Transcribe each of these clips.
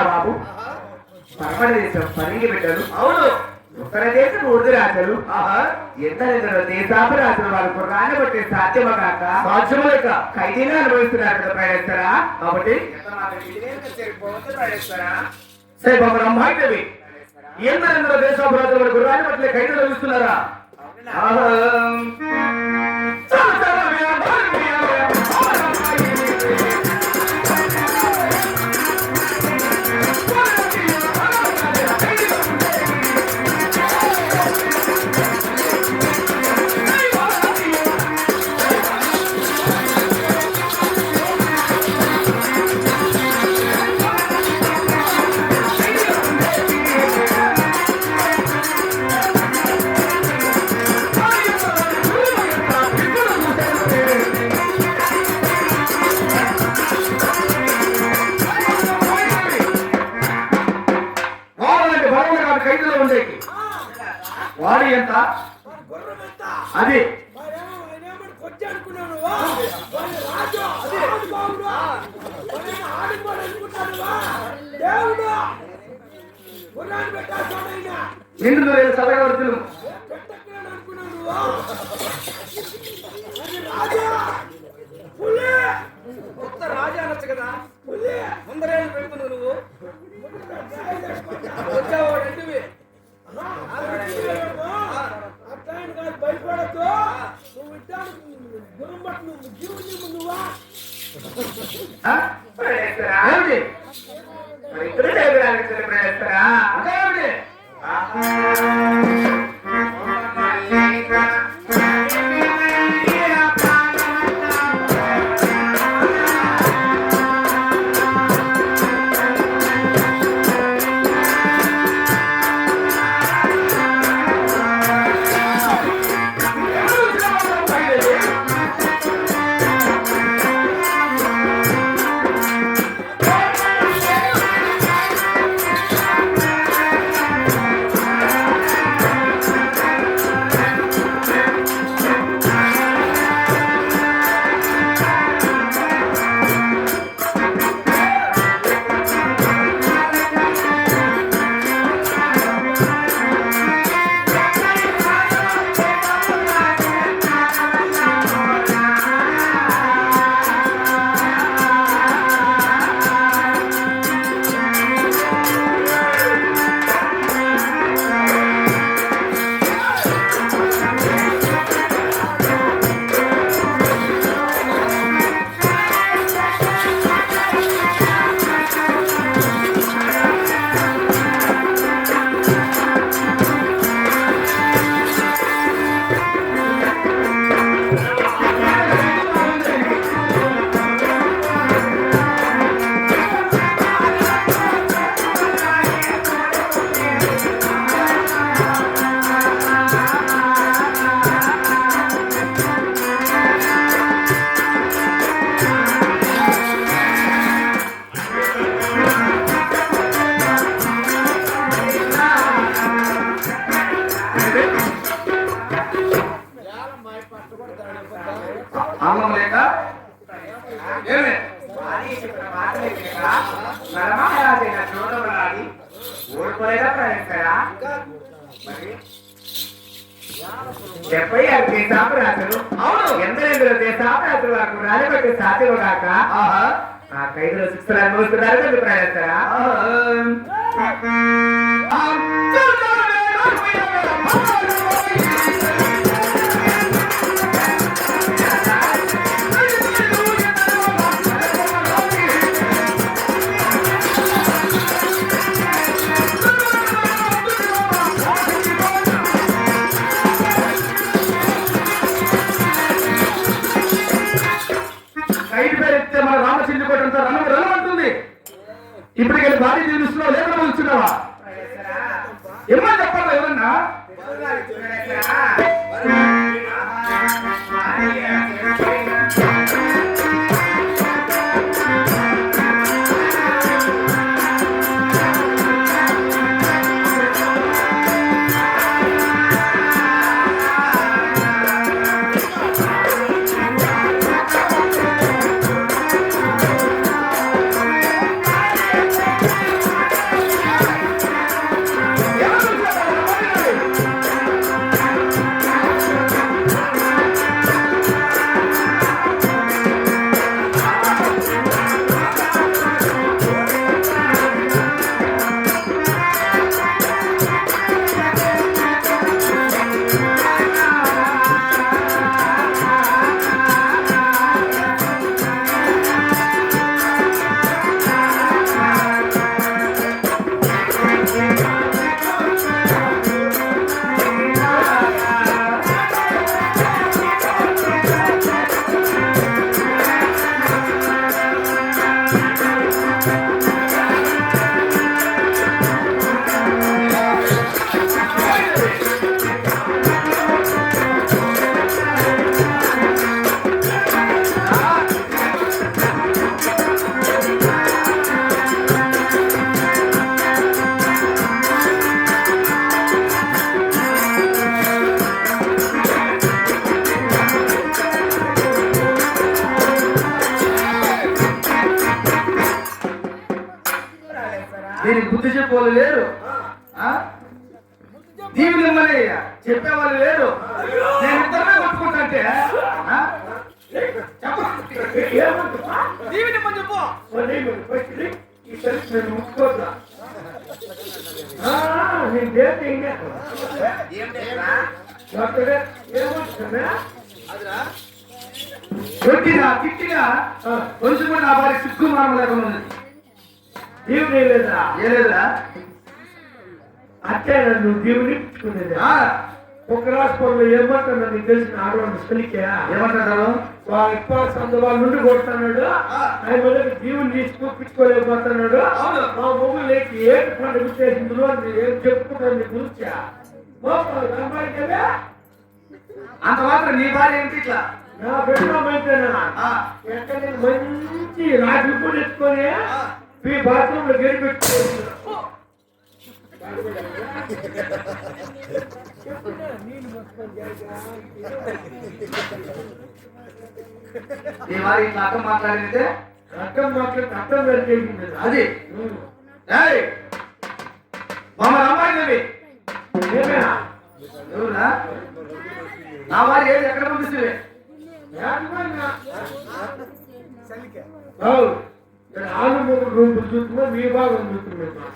బాబు పరమణ దేశం పనికి పెట్టారు. అవును, ఉత్తర దేశం ఊర్దు రాజులు ఎందరెందరో దేశాపు రాజులు వాళ్ళకు రానబట్టే సాధ్యమ కాక సాధ్యమ లేక ఖైదీగా అనుభవిస్తున్నారు కదా ప్రయాణిస్తారా. కాబట్టి సరే బాబు రమ్మాయితవి ఎందరెందరో దేశాపు రాజులు వాళ్ళకు రానబట్టే ఖైదీలు అనుభవిస్తున్నారా. వాడు ఎంత అది నిండు సదగవర్తులు కొత్త రాజా అనొచ్చు కదా. ముందరేళ్ళు పెడుతున్నావు నువ్వు వచ్చావాడంటివి భయపడద్దు. నువ్వు గురుంబట్ నువ్వు జీవుని నువ్వా ఆంగ్లం లేక ఏమే ఓడిపోలేదా ప్రయత్నరా. డెబ్బై ఆరు దేశాపరాధులు ఎందరెందరో దేశాపరాధులు వారికి రాజబట్టి సాధ్యము కాక ఆ ఖైదులో శిక్షలు అనుభవిస్తున్నారు కదా ప్రయత్నరా. మన రామచంద్రకోటంతా రమ్మంటుంది. ఇప్పటికెళ్ళి భారీ జీవిస్తున్నావు లేకుండా కూర్చున్నావా ఏమన్నా చెప్పాలా ఏమన్నా. చెప్పేవాళ్ళు లేరు, దీవునిమ్మని చెప్పేవాళ్ళు లేరు. నేను ఇద్దరే కొట్టుకుంటే దీవునిమ్మని చెప్పు. కొట్టినా తిట్టినా కొంచెం కూడా నా భార్య సిగ్గు మానం లేకుండా ఉంది. దేవుడు లేదా ఏ లేదురా అట్టే నన్ను దేవుని ఇచ్చుకునేది. ఒక రాష్ట్రంలో ఏమంటారు నీకు తెలిసిన ఆడవాళ్ళు సలికే ఏమంటారు? వాళ్ళ నుండి కొడుతున్నాడు, ఆయన మొదటి జీవుని తీసుకొప్పించుకోలేకపోతున్నాడు. మా మొగ్గు లేక ఏడు పండుగ చేసిందో ఏం చెప్పుకుంటాను నీ గురించి. అంత మాత్రం నీ భార్య ఏంటి ఇట్లా? నా పెట్టినా ఎక్కడ నేను మంచి రాజు కూడా ఎత్తుకొని ఈ బాత్రూమ్ లో గడి పెట్టుకోవచ్చు. నీ వారి ఇట్లా అర్థం మాట్లాడితే అర్థం జరిగేది అది మమ్మల్ని అమ్మాయి ఎవరునా? నా వారి ఏది ఎక్కడ పంపిస్తుంది? ఆలు మూడు రూపులు చూస్తున్నా మీ భాగం చూస్తున్నాం.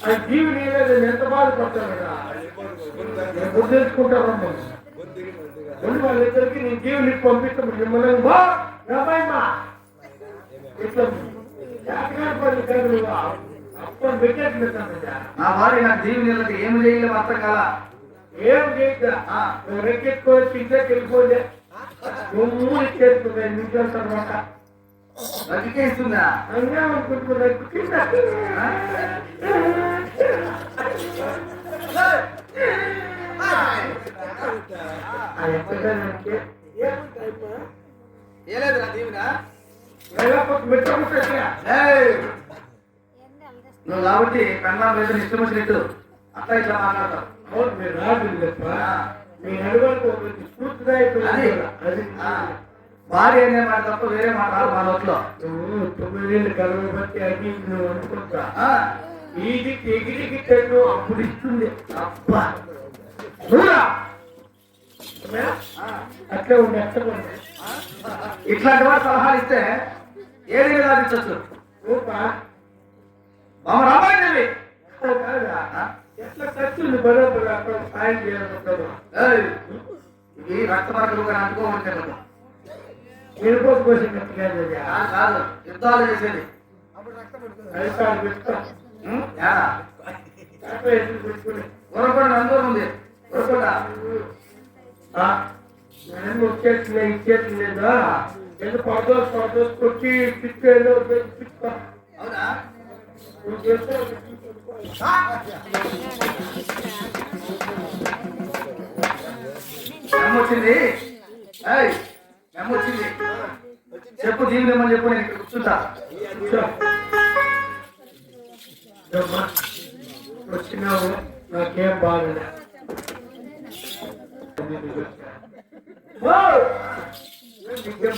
అది జీవి నీలేదు ఎంత బాధపడతాను కదా గుర్తించుకుంటారమ్మా. వాళ్ళిద్దరికి నేను జీవుని పంపిస్తాను మిమ్మల్ని బామ్మా ఇట్లా అప్పుడు పెట్టేట్లేదు. నా భార్య నాకు జీవి నీళ్ళకి ఏమి చేయలేము అర్థం కాదా? ఏం చేయగా రెక్కెత్తుకోవచ్చు ఇంట్లోకి వెళ్ళిపోలే నువ్వు ఇచ్చేస్తుంది 5 నిమిషాల తర్వాత బతికే ఇస్తుందా? అనుకుంటున్నా ఏ లేదురా దీవునా నువ్వు కాబట్టి కన్నా మీద ఇష్టం వచ్చినట్టు అట్లా ఇట్లా మాట్లాడతావు. అవును మీరు రాదు తప్ప మీ నడువలకు స్ఫూర్తిగా అది భార్య అనే మాట తప్ప వేరే మాట రాదు మా నోట్లో. 9 ఏళ్ళు కలవ బట్టి అది నువ్వు అనుకుంటా ఈదికి ఎగిరికి తెన్ను అప్పుడు ఇస్తుంది. అబ్బా అట్లా ఉండే అట్లా ఉండే ఇట్లాంటి వాడు సలహాలు ఇస్తే ఏది సాధించచ్చు. మామ రామాయణవి ఎట్లా ఖర్చుంది బరోబర్ అక్కడ సాయం చేయాలనుకుంటాను. ఇది రక్త మార్గలు కానీ అనుకోవచ్చు నిరుపతి కోసం కాదు, యుద్ధాలు చేసేది. ఉరకొండ అందరూ ఉంది. ఉరకొండ వచ్చేట్లే ఇచ్చేట్లేదా ఎందుకు పదోస్ కొట్టి పిచ్చేలో అవునా? వచ్చింది వచ్చింది చెప్పు దీని ఏమని చెప్పు. నేను ఇక్కడ కూర్చుంటా. వచ్చినావు నాకేం బాగుంది.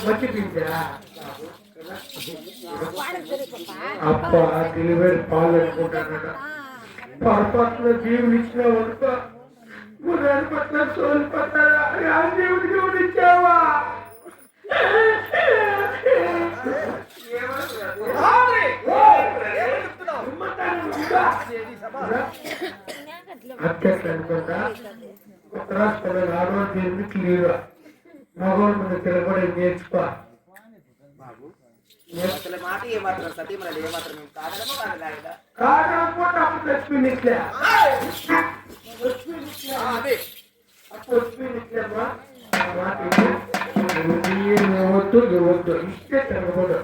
మర్చిపోయిందా అప్ప డెలివరీ పాలు అనుకుంటానట. పొరపాటున జీవుని ఇచ్చినావు అనుకో గుర్రాన్ని పట్ల సోలు పట్టాలా ఆ దేవుడికి కూడా ఇచ్చావా? అత్యంత అనుకుంటా ఒక రాష్ట్రంలో ఆడవాళ్ళు క్లియర్ మగవాళ్ళ మీద తిరగబడి నేర్చుకో. మాట ఏమాత్రం సతీమణి ఏమాత్రం కాకపోతే అప్పుడు లక్ష్మీనిట్లే వద్దు వద్దు ఇస్తే తిరగబడు.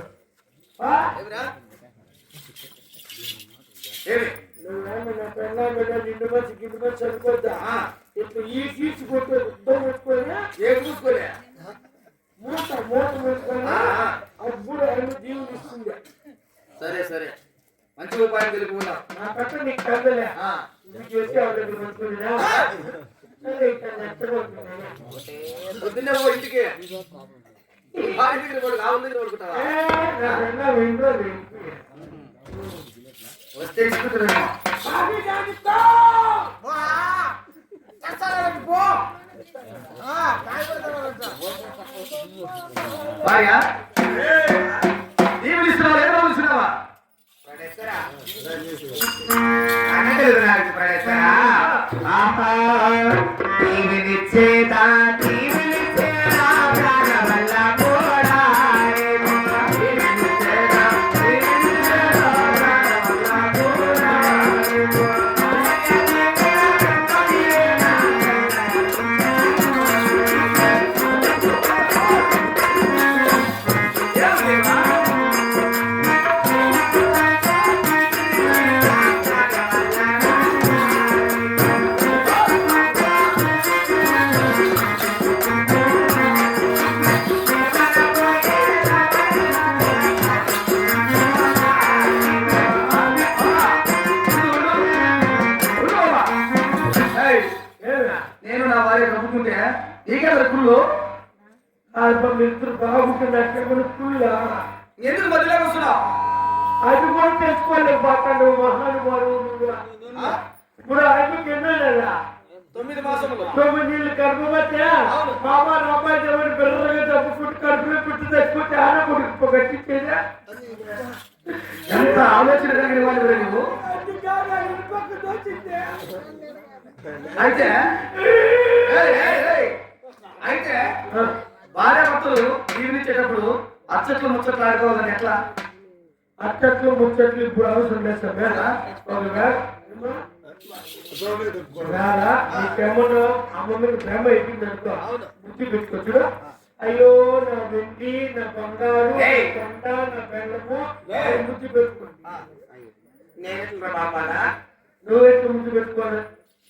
నిండు మంచి గిడ్డు మంచి చనిపోద్దా ఇప్పుడు ఈ తీసుకొట్టే యుద్ధం పెట్టుకొని ఏ చూసుకోలే మూట పెట్టుకొని అప్పుడు ఆయన జీవులు ఇస్తుంది. సరే సరే మంచి ఉపాయం తెలుపుకున్నాం. నా పట్ల నీకు కదలే నీకు వచ్చి అవన్నీ మంచుకున్నా పొద్దున్నే పో ఇంటికి దగ్గర పడుకుంటావా? వస్తే ఇచ్చుకుంటున్నాను. అది దానితో భార్య నీవు ఇస్తున్నావా లేదా ఇస్తున్నావా? అనగలదు నాకు ప్రణేశ్వరా. ఆహా నీవినిచ్చేదా నీవినిచ్చేదా ప్రాణవల్ల కూడా నీవినిచ్చేదా నీవినిచ్చేదా ప్రాణవల్ల కూడా నేను నా వారి నమ్ముకుంటే నీకే కుళ్ళు. ఇద్దరు బాగుంటున్నట్టు కుళ్ళా ఎందుకు మధ్యలో వస్తున్నావు? అది కూడా తెలుసుకోలేకపోతాడు మహానుభావుడు నువ్వు. ఇప్పుడు ఆయనకి ఎన్నో లేదా 9 మాసములు 9 నీళ్ళు కడుపుబట్టే మామ రామాయ దేవుని బిర్రగా తప్పుకుంటూ కడుపులో పుట్టి తెచ్చుకుంటే ఆన కొడుకు కట్టించేదా ఎంత ఆలోచన కలిగిన వాళ్ళు నువ్వు. అయితే అయితే భార్య భర్తలు జీవించేటప్పుడు అచ్చట్లు ముచ్చట్లు ఆడుకోవాలని ఎట్లా? అచ్చట్లు ముచ్చట్లు ఇప్పుడు అవసరం లేదు సార్. నీకేమన్నా అమ్మమ్మకి ప్రేమ అయిపోయింది అనుకో ముచ్చి పెట్టుకోవచ్చు. అయ్యో నా వెండి నా బంగారు నా కొండ నా బెల్లము ముచ్చి పెట్టుకోండి. నువ్వెట్లా ముచ్చి పెట్టుకోవాలి?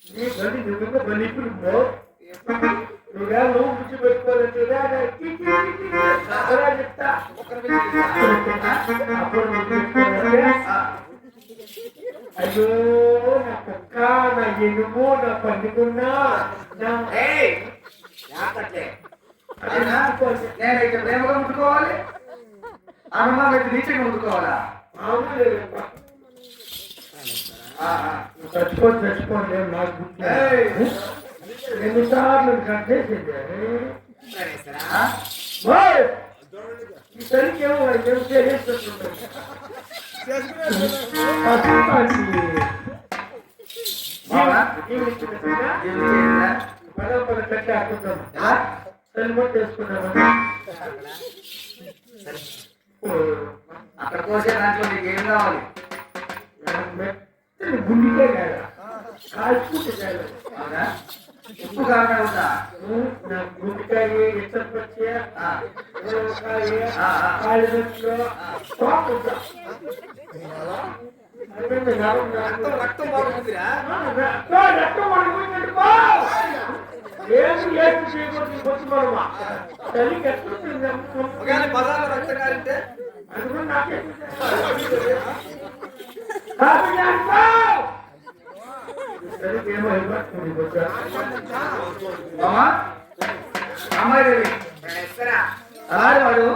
నీ బలి నువ్వు బలి ఇప్పుడు నువ్వే నువ్వు ముచ్చి పెట్టుకోవాలంటే చెప్తా అప్పుడు ముచ్చి పెట్టుకోవాలంటే అయ్యో నా కుక్క నా ఎనుము నా పండుకున్నా నేనైతే ప్రేమగా ముట్టుకోవాలి, అనుమానం అయితే నీచంగా ముట్టుకోవాలా? చచ్చిపోండి నాకు గుర్తు ఎన్నిసార్లు కట్ చేసింది ఈ సరికేమో చేసేస్తుంటారు. పదం కట్టి ఆడుకుంటాం సెల్బట్ చేసుకుంటాం. అక్కడ కోసే దాంట్లో నీకు ఏం కావాలి? గుండికే కాదు కాల్చుకుంటే కాదు. ఉప్పు కాకుండా నా గుండికాయ ఇతర పచ్చి కాయలో రక్తం బాగుంటుందిరా. ఏమి ఏమి చేయకూడదు మనమా తల్లికి ఎట్లా బజార్లో రక్తం కాలింటే అది కూడా నాకే అమ్మాయి దేవి అలాగే వాడు